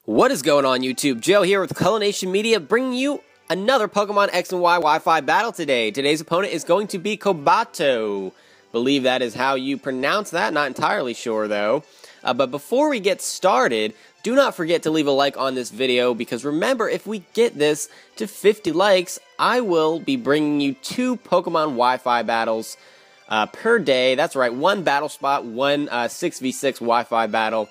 What is going on, YouTube? Joe here with Culination Media, bringing you another Pokemon X and Y Wi-Fi battle today. Today's opponent is going to be Kobato. Believe that is how you pronounce that. Not entirely sure, though. But before we get started, do not forget to leave a like on this video, because remember, if we get this to 50 likes, I will be bringing you 2 Pokemon Wi-Fi battles per day. That's right, 1 battle spot, 1 6v6 Wi-Fi battle.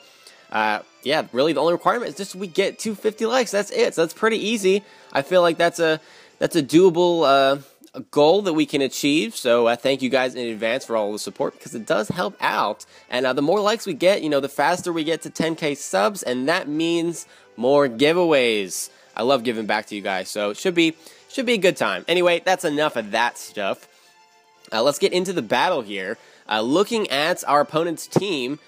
Yeah, really the only requirement is just we get 250 likes. That's it. So that's pretty easy. I feel like that's a doable goal that we can achieve. So thank you guys in advance for all the support, because it does help out. And the more likes we get, the faster we get to 10K subs, and that means more giveaways. I love giving back to you guys, so it should be a good time. Anyway, that's enough of that stuff. Let's get into the battle here. Looking at our opponent's team,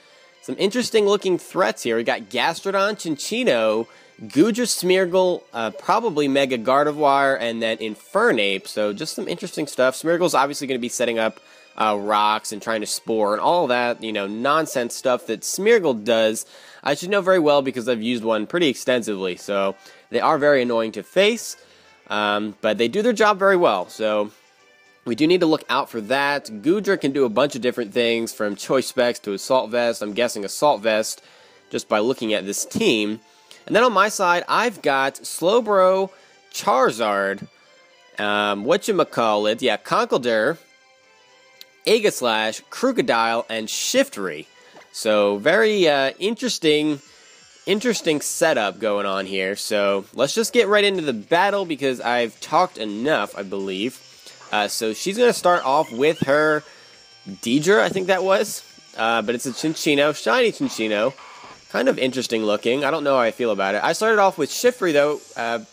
some interesting looking threats here. We got Gastrodon, Chinchino, Goodra, Smeargle, probably Mega Gardevoir, and then Infernape. So just some interesting stuff. Smeargle's obviously going to be setting up rocks and trying to spore and all that, nonsense stuff that Smeargle does. I should know very well because I've used one pretty extensively. So they are very annoying to face, but they do their job very well. So we do need to look out for that. Goodra can do a bunch of different things, from Choice Specs to Assault Vest. I'm guessing Assault Vest just by looking at this team. And then on my side, I've got Slowbro, Charizard, Conkeldurr, Aegislash, Krookodile, and Shiftry. So very interesting setup going on here. So let's just get right into the battle, because I've talked enough, I believe. So she's going to start off with her Deidre, I think that was. But it's a Chinchino, shiny Chinchino. Kind of interesting looking. I don't know how I feel about it. I started off with Shiftry, though,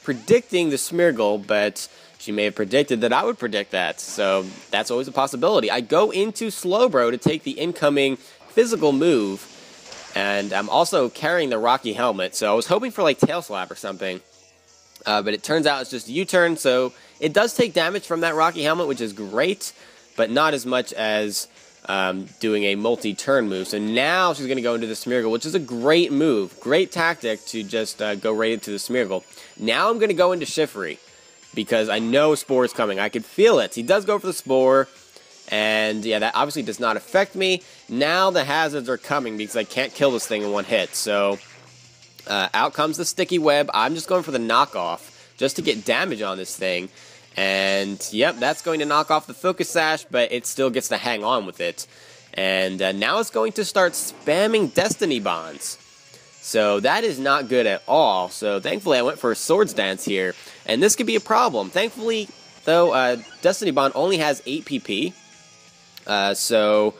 predicting the Smeargle, but she may have predicted that I would predict that. So that's always a possibility. I go into Slowbro to take the incoming physical move. And I'm also carrying the Rocky Helmet, so I was hoping for like Tail Slap or something. But it turns out it's just a U-turn, so it does take damage from that Rocky Helmet, which is great, but not as much as doing a multi-turn move. So now she's going to go into the Smeargle, which is a great move. Great tactic to just go right into the Smeargle. Now I'm going to go into Shiftry, because I know Spore is coming. I can feel it. He does go for the Spore, and yeah, that obviously does not affect me. Now the hazards are coming, because I can't kill this thing in one hit, so out comes the Sticky Web. I'm just going for the knockoff, just to get damage on this thing. And, yep, that's going to knock off the Focus Sash, but it still gets to hang on with it. And now it's going to start spamming Destiny Bonds. So that is not good at all. So thankfully I went for a Swords Dance here. And this could be a problem. Thankfully, though, Destiny Bond only has 8 PP. So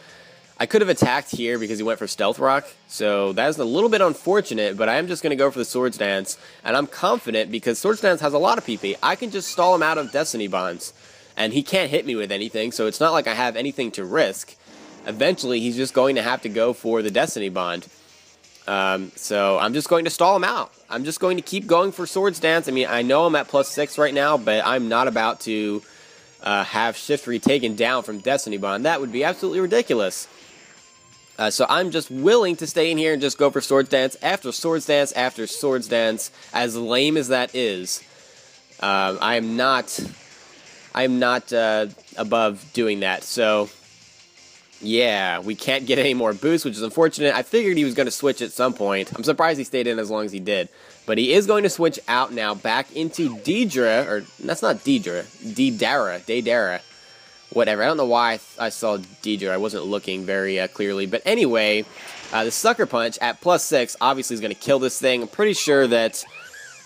I could have attacked here because he went for Stealth Rock, so that is a little bit unfortunate, but I am just going to go for the Swords Dance, and I'm confident because Swords Dance has a lot of PP. I can just stall him out of Destiny Bonds, and he can't hit me with anything, so it's not like I have anything to risk. Eventually, he's just going to have to go for the Destiny Bond. So I'm just going to stall him out. I'm just going to keep going for Swords Dance. I mean, I know I'm at +6 right now, but I'm not about to have Shiftry taken down from Destiny Bond. That would be absolutely ridiculous. So I'm just willing to stay in here and just go for Swords Dance after Swords Dance after Swords Dance, as lame as that is. I am not above doing that. So yeah, we can't get any more boosts, which is unfortunate. I figured he was going to switch at some point. I'm surprised he stayed in as long as he did. But he is going to switch out now back into Deidre, or that's not Deidre, Daedara. Whatever, I don't know why I saw Deidre. I wasn't looking very clearly. But anyway, the Sucker Punch at +6 obviously is going to kill this thing. I'm pretty sure that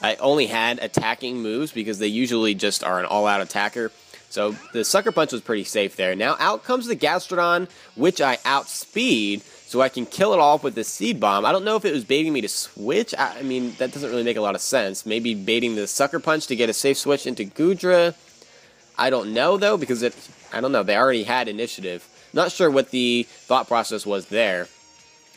I only had attacking moves, because they usually just are an all-out attacker. So the Sucker Punch was pretty safe there. Now out comes the Gastrodon, which I outspeed, so I can kill it off with the Seed Bomb. I don't know if it was baiting me to switch. I mean, that doesn't really make a lot of sense. Maybe baiting the Sucker Punch to get a safe switch into Goodra. I don't know, though, because I don't know, they already had initiative. Not sure what the thought process was there.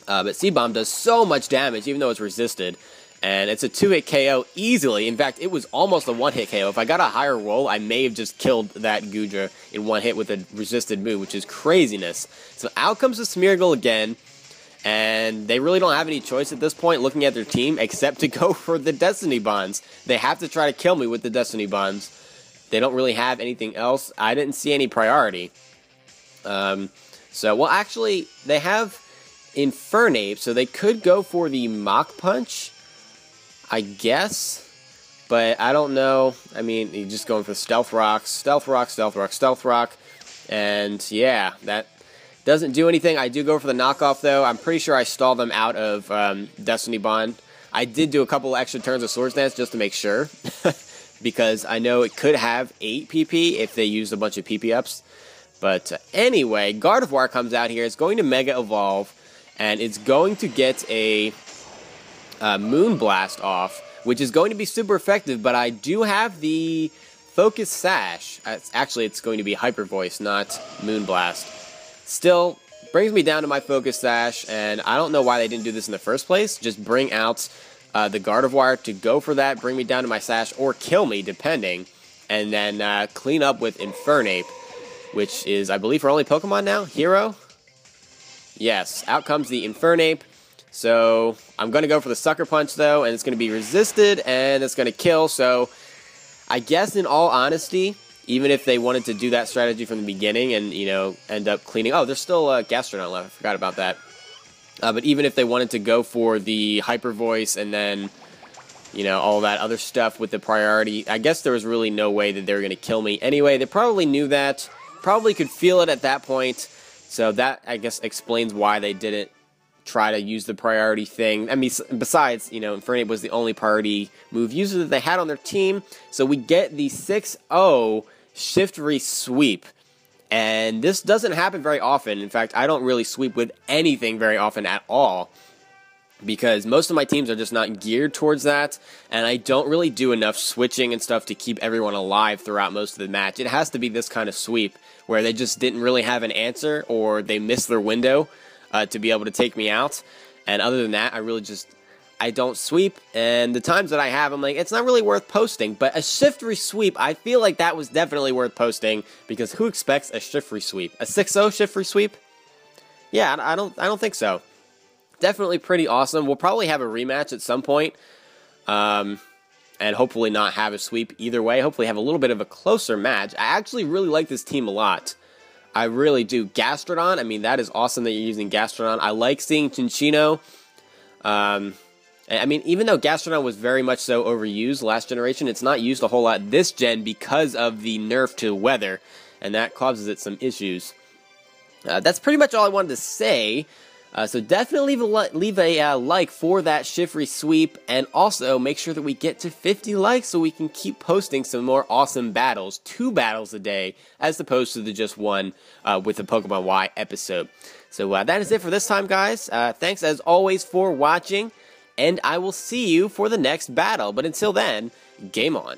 But Seed Bomb does so much damage, even though it's resisted. And it's a 2-hit KO easily. In fact, it was almost a 1-hit KO. If I got a higher roll, I may have just killed that Goodra in one hit with a resisted move, which is craziness. So out comes the Smeargle again. And they really don't have any choice at this point, looking at their team, except to go for the Destiny Bonds. They have to try to kill me with the Destiny Bonds. They don't really have anything else. I didn't see any priority. Well, actually, they have Infernape, so they could go for the Mach Punch, I guess. But I don't know. I mean, you're just going for Stealth Rock, Stealth Rock, Stealth Rock, Stealth Rock. And yeah, that doesn't do anything. I do go for the knockoff, though. I'm pretty sure I stalled them out of Destiny Bond. I did do a couple extra turns of Swords Dance just to make sure. Because I know it could have 8 PP if they used a bunch of PP ups. But anyway, Gardevoir comes out here. It's going to Mega Evolve. And it's going to get a Moon Blast off, which is going to be super effective. But I do have the Focus Sash. Actually, it's going to be Hyper Voice, not Moon Blast. Still, brings me down to my Focus Sash, and I don't know why they didn't do this in the first place. Just bring out the Gardevoir to go for that, bring me down to my Sash, or kill me, depending. And then clean up with Infernape, which is, I believe, our only Pokemon now? Hero? Yes, out comes the Infernape. So, I'm going to go for the Sucker Punch, though, and it's going to be resisted, and it's going to kill. So, I guess, in all honesty, even if they wanted to do that strategy from the beginning and, you know, end up cleaning... Oh, there's still a Gastronaut left. I forgot about that. But even if they wanted to go for the Hyper Voice and then, you know, all that other stuff with the priority, I guess there was really no way that they were going to kill me. Anyway, they probably knew that. Probably could feel it at that point. So that, I guess, explains why they didn't try to use the priority thing. I mean, besides, you know, Infernape was the only priority move user that they had on their team. So we get the 6-0 Shiftry sweep. And this doesn't happen very often. In fact, I don't really sweep with anything very often at all, because most of my teams are just not geared towards that, and I don't really do enough switching and stuff to keep everyone alive throughout most of the match. It has to be this kind of sweep, where they just didn't really have an answer, or they missed their window to be able to take me out. And other than that, I don't sweep, and the times that I have, I'm like, it's not really worth posting. But a Shiftry sweep, I feel like that was definitely worth posting, because who expects a Shiftry sweep? A 6-0 Shiftry sweep? Yeah, I don't think so. Definitely pretty awesome. We'll probably have a rematch at some point, and hopefully not have a sweep either way. Hopefully have a little bit of a closer match. I actually really like this team a lot. I really do. Gastrodon, I mean, that is awesome that you're using Gastrodon. I like seeing Cinccino. I mean, even though Gastrodon was very much so overused last generation, it's not used a whole lot this gen because of the nerf to weather, and that causes it some issues. That's pretty much all I wanted to say. So definitely leave a like for that Shiftry sweep, and also make sure that we get to 50 likes so we can keep posting some more awesome battles. 2 battles a day, as opposed to the just one with the Pokemon Y episode. So that is it for this time, guys. Thanks as always for watching, and I will see you for the next battle. But until then, game on.